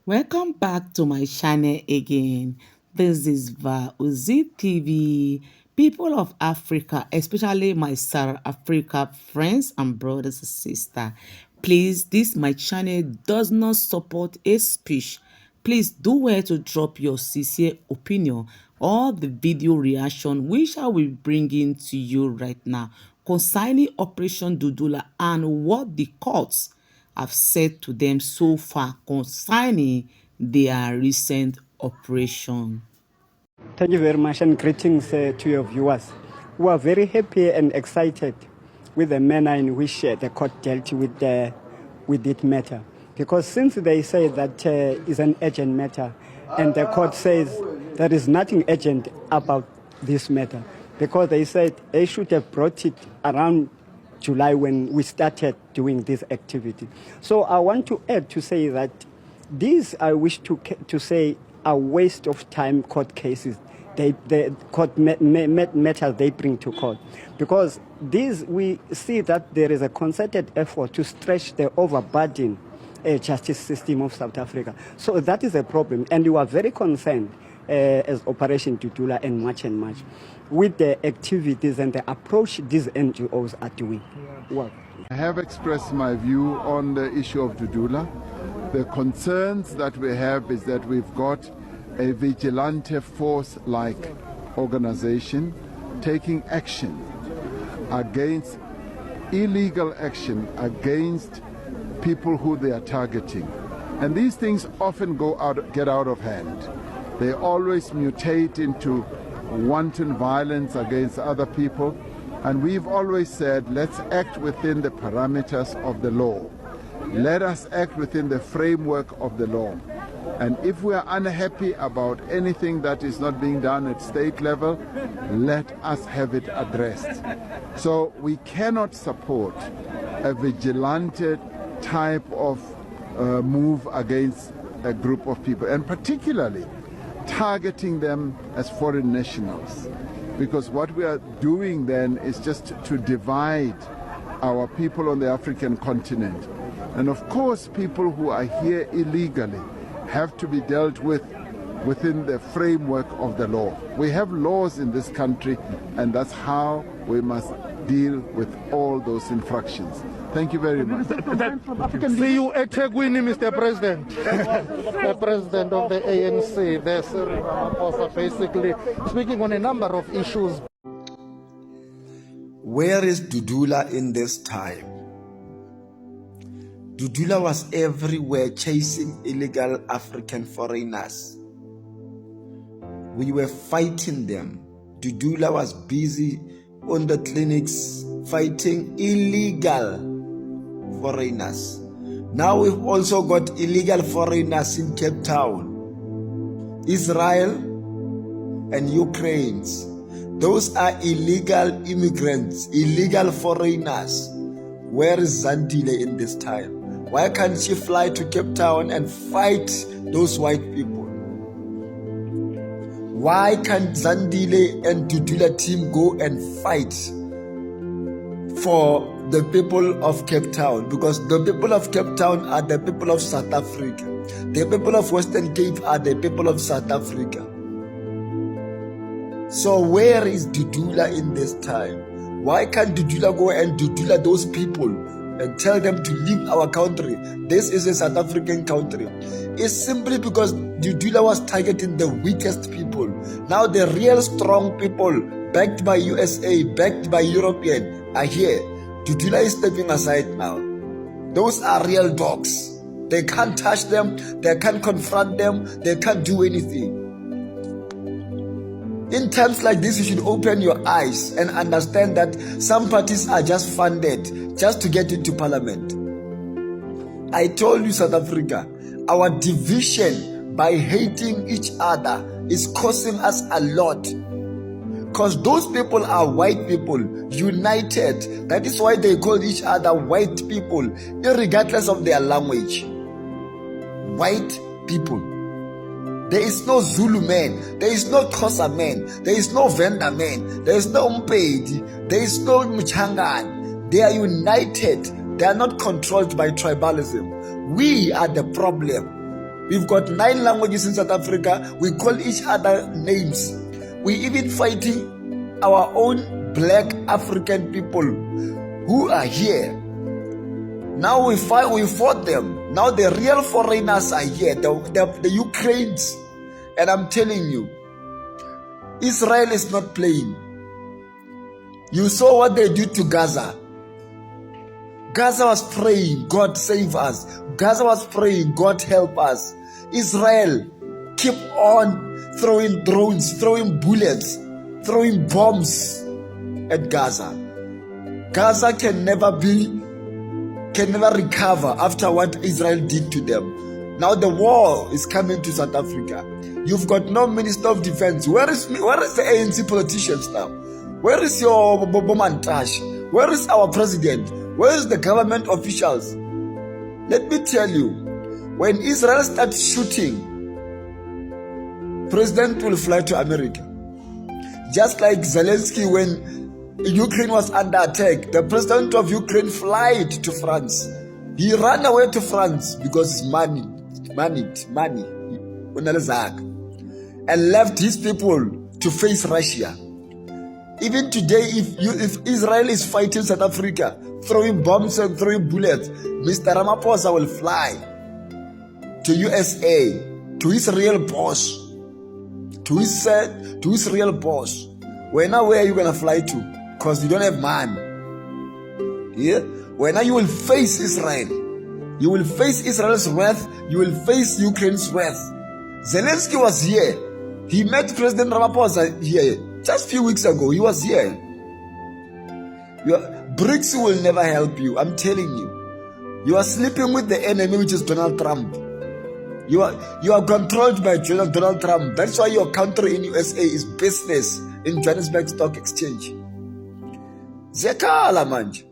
Welcome back to my channel again. This is Uzi TV. People of Africa, especially my South Africa friends and brothers and sisters, please, this my channel does not support a speech. Please do well to drop your sincere opinion or the video reaction which I will bring in to you right now concerning Operation Dudula and what the courts have said to them so far concerning their recent operation. Thank you very much, and greetings to your viewers. We are very happy and excited with the manner in which the court dealt with this matter, because since they say that is an urgent matter, and the court says there is nothing urgent about this matter, because they said they should have brought it around July when we started doing this activity. So I want to add to say that these, I wish to say, are waste of time court cases. The court matters they bring to court, because these, we see that there is a concerted effort to stretch the overburdened justice system of South Africa. So that is a problem, and you are very concerned as OperationDudula and much with the activities and the approach these NGOs are doing. Well, I have expressed my view on the issue of Dudula. The concerns that we have is that we've got a vigilante force-like organization taking action against illegal action against people who they are targeting. And these things often get out of hand. They always mutate into wanton violence against other people. And we've always said, let's act within the parameters of the law. Let us act within the framework of the law. And if we are unhappy about anything that is not being done at state level, let us have it addressed. So we cannot support a vigilante type of move against a group of people, and particularly targeting them as foreign nationals. Because what we are doing then is just to divide our people on the African continent. And of course, people who are here illegally have to be dealt with within the framework of the law. We have laws in this country, and that's how we must deal with all those infractions. Thank you very much. See you at Tegwini, Mr. President. The president of the ANC, the Cyril Ramaphosa, basically speaking on a number of issues. Where is Dudula in this time? Dudula was everywhere chasing illegal African foreigners. We were fighting them. Dudula was busy on the clinics fighting illegal foreigners. Now we've also got illegal foreigners in Cape Town, Israel and Ukraine. Those are illegal immigrants, illegal foreigners. Where is Zandile in this time? Why can't she fly to Cape Town and fight those white people? Why can't Zandile and Dudula team go and fight for the people of Cape Town? Because the people of Cape Town are the people of South Africa. The people of Western Cape are the people of South Africa. So where is Dudula in this time? Why can't Dudula go and Dudula those people and tell them to leave our country? This is a South African country. It's simply because Dudula was targeting the weakest people. Now the real strong people, backed by USA, backed by European, are here. Dudula is stepping aside now. Those are real dogs. They can't touch them, they can't confront them, they can't do anything. In times like this, you should open your eyes and understand that some parties are just funded just to get into parliament. I told you, South Africa, our division by hating each other is costing us a lot. Because those people are white people, united. That is why they call each other white people, irregardless of their language. White people. There is no Zulu man, there is no Xhosa man, there is no Venda man, there is no Mpedi, there is no Mchangan. They are united. They are not controlled by tribalism. We are the problem. We've got 9 languages in South Africa. We call each other names. We even fighting our own black African people who are here. Now we fought them. Now the real foreigners are here, the Ukrainians. And I'm telling you, Israel is not playing. You saw what they did to Gaza. Gaza was praying, God save us. Gaza was praying, God help us. Israel keep on throwing drones, throwing bullets, throwing bombs at Gaza. Gaza can never recover after what Israel did to them. Now the war is coming to South Africa. You've got no Minister of Defense. Where is the ANC politicians now? Where is your Bomantash? Where is our president? Where is the government officials? Let me tell you, when Israel starts shooting, president will fly to America. Just like Zelensky when Ukraine was under attack, the president of Ukraine flied to France. He ran away to France because it's money, and left his people to face Russia. Even today, if Israel is fighting South Africa, throwing bombs and throwing bullets, Mr. Ramaphosa will fly to USA, to his real boss, to his real boss. Where are you gonna fly to? Because you don't have man. Yeah? Where you will face Israel. You will face Israel's wrath. You will face Ukraine's wrath. Zelensky was here. He met President Ramaphosa here just a few weeks ago. He was here. BRICS will never help you. I'm telling you. You are sleeping with the enemy, which is Donald Trump. You are controlled by Donald Trump. That's why your country in USA is business in Johannesburg Stock Exchange. Zekala manje.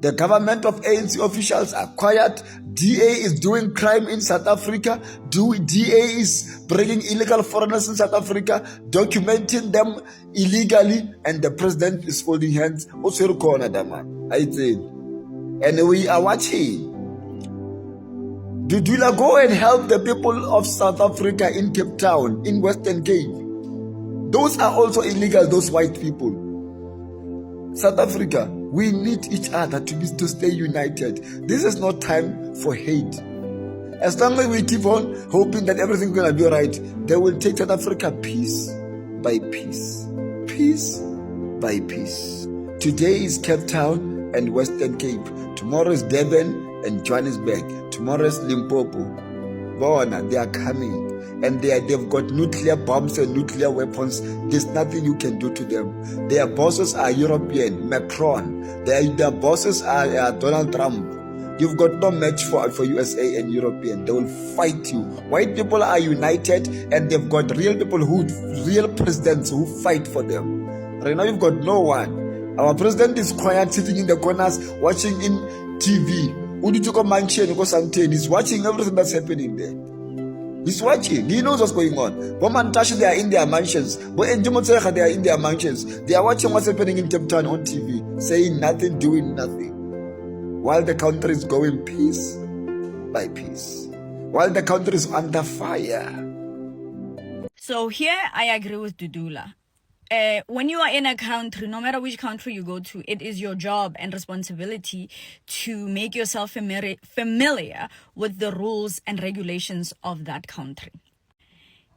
The government of ANC officials are quiet. DA is doing crime in South Africa. DA is bringing illegal foreigners in South Africa, documenting them illegally, and the president is folding hands. And we are watching. Dudula, go and help the people of South Africa in Cape Town, in Western Cape. Those are also illegal, those white people. South Africa, we need each other to stay united. This is not time for hate. As long as we keep on hoping that everything's going to be all right, they will take South Africa piece by piece. Piece by piece. Today is Cape Town and Western Cape. Tomorrow is Durban and Johannesburg. Tomorrow is Limpopo. Bona, they are coming. And they've got nuclear bombs and nuclear weapons. There's nothing you can do to them. Their bosses are European, Macron. Their bosses are Donald Trump. You've got no match for USA and European. They will fight you. White people are united, and they've got real presidents who fight for them. Right now, you've got no one. Our president is quiet, sitting in the corners, watching in TV. He's watching everything that's happening there. He's watching. He knows what's going on. Bomantash, they are in their mansions. They are in their mansions. They are watching what's happening in Cape Town on TV, saying nothing, doing nothing. While the country is going piece by piece. While the country is under fire. So here I agree with Dudula. When you are in a country, no matter which country you go to, it is your job and responsibility to make yourself familiar with the rules and regulations of that country.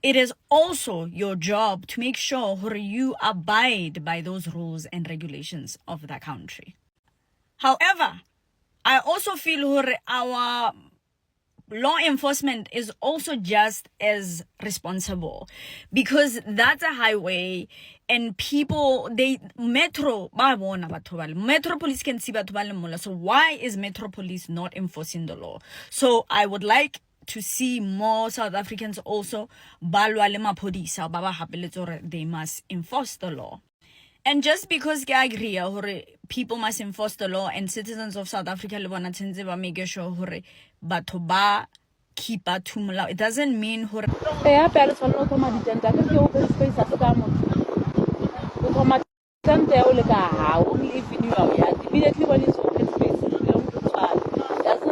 It is also your job to make sure you abide by those rules and regulations of that country. However, I also feel our law enforcement is also just as responsible, because that's a highway and people, Metro Police can see batho ba le mola. So why is Metro Police not enforcing the law? So I would like to see more South Africans also balwa le maphodisa ba ba hapeletse hore they must enforce the law. And just because I agree people must enforce the law and citizens of South Africa le bona tshentse ba make sure hore batho ba keep to molao, it doesn't mean hore doesn't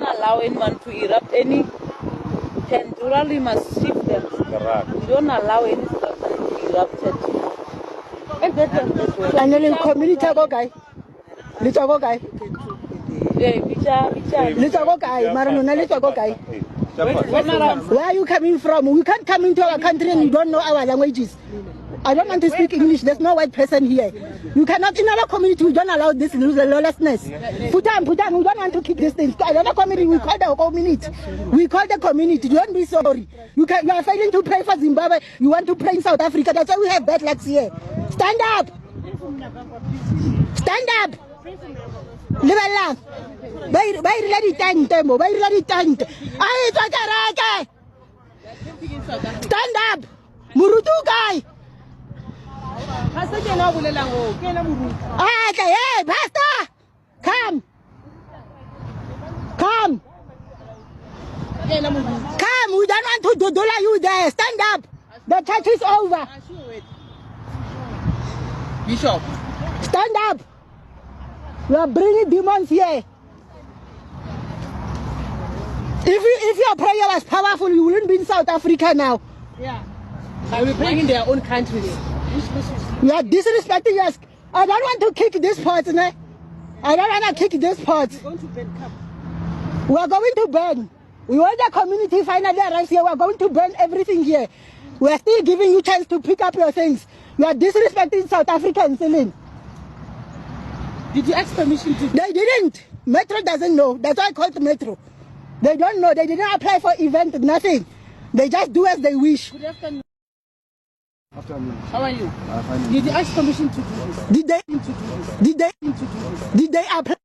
allow anyone to erupt any Temporarily must shift them. We don't allow any structure to be erupted. And that one this way. And then community go guy. Little go guy. Yeah, bicha. Little go guy. Maranuna little go guy. Where are you coming from? We can't come into our country and you don't know our languages. I don't want to speak English. There's no white person here. You cannot, in our community, we don't allow this lawlessness. Put on, we don't want to keep this thing. Another community, we call the community. We call the community. Don't be sorry. You are failing to pray for Zimbabwe. You want to pray in South Africa. That's why we have bad lucks here. Stand up. Stand up. Live along. Bay ready tank, Tembo. Bay ready tank. Stand up. Murutu guy. Okay, hey, Pastor! Come! Come! Come! We don't want to dudula you there. Stand up! The church is over. Bishop. Stand up! We are bringing demons here. If your prayer was powerful, you wouldn't be in South Africa now. Yeah. I will bring in their own countries. You are disrespecting us. I don't want to kick this part, ne? I don't want to kick this part. We are going to burn. We want the community finally arrives here. We are going to burn everything here. We are still giving you chance to pick up your things. You are disrespecting South Africans, Celine. Did you ask permission to? They didn't. Metro doesn't know. That's why I called Metro. They don't know. They didn't apply for event, nothing. They just do as they wish. Good afternoon. How are you? Did you ask permission to do this? Did they apply?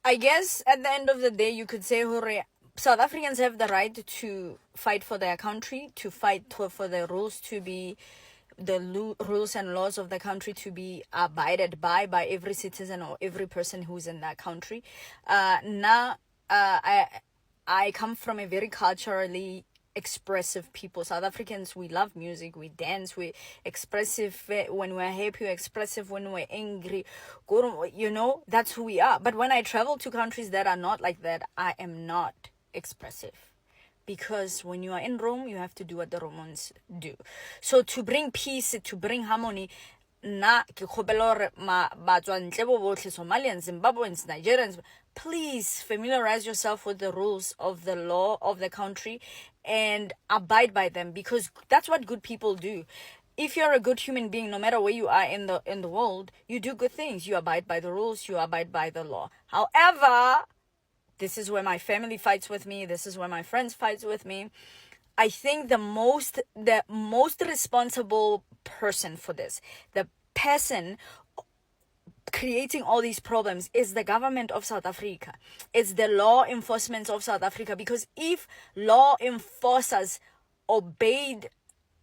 I guess at the end of the day, you could say, hooray, South Africans have the right to fight for their country, to fight for the rules to be, rules and laws of the country to be abided by every citizen or every person who's in that country. I come from a very culturally expressive people. South Africans, we love music, we dance, we expressive when we're happy, we're expressive when we're angry. You know, that's who we are. But when I travel to countries that are not like that, I am not expressive. Because when you are in Rome, you have to do what the Romans do. So to bring peace, to bring harmony, Somalians, Zimbabweans, Nigerians, please familiarize yourself with the rules of the law of the country and abide by them, because that's what good people do. If you're a good human being, no matter where you are in the world, you do good things. You abide by the rules, you abide by the law. However, this is where my family fights with me, this is where my friends fights with me. I think the most responsible person for this, the person creating all these problems, is the government of South Africa. It's the law enforcement of South Africa, because if law enforcers obeyed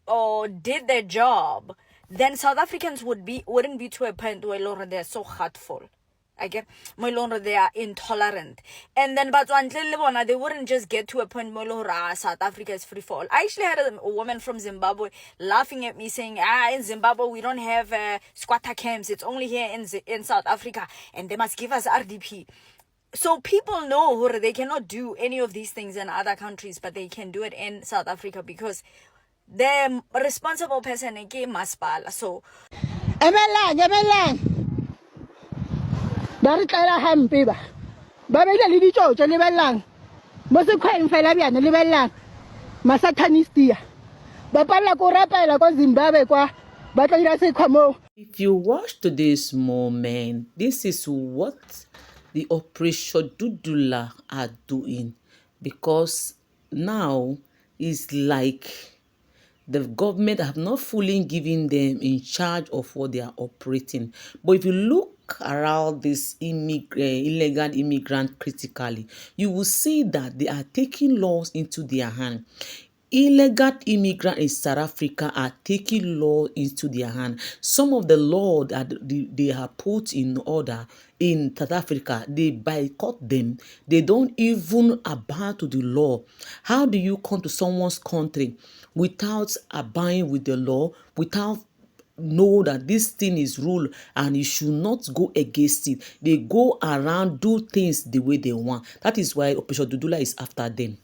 or did their job, then South Africans wouldn't be to a point where they're so hurtful. Okay, they are intolerant, and then but they wouldn't just get to a point where South Africa is free for all. I actually had a woman from Zimbabwe laughing at me saying, in Zimbabwe we don't have squatter camps, it's only here in South Africa, and they must give us RDP. So people know they cannot do any of these things in other countries, but they can do it in South Africa because the responsible person is Maspala. So Ba re tlela hampe ba bele le ditšotšo lebellang mo sekgweng fela bjane lebellang masatanistia ba palela ko rapela ko Zimbabwe kwa ba tla dira sekgwa mo. If you watch today's moment, this is what the OperationDudula are doing, because now it's like the government have not fully given them in charge of what they are operating. But if you look around this illegal immigrant critically, you will see that they are taking laws into their hand. Illegal immigrants in South Africa are taking law into their hand. Some of the law that they have put in order in South Africa, they boycott them. They don't even abide to the law. How do you come to someone's country without abiding with the law, without know that this thing is rule and you should not go against it. They go around, do things the way they want. That is why Operation Dudula is after them.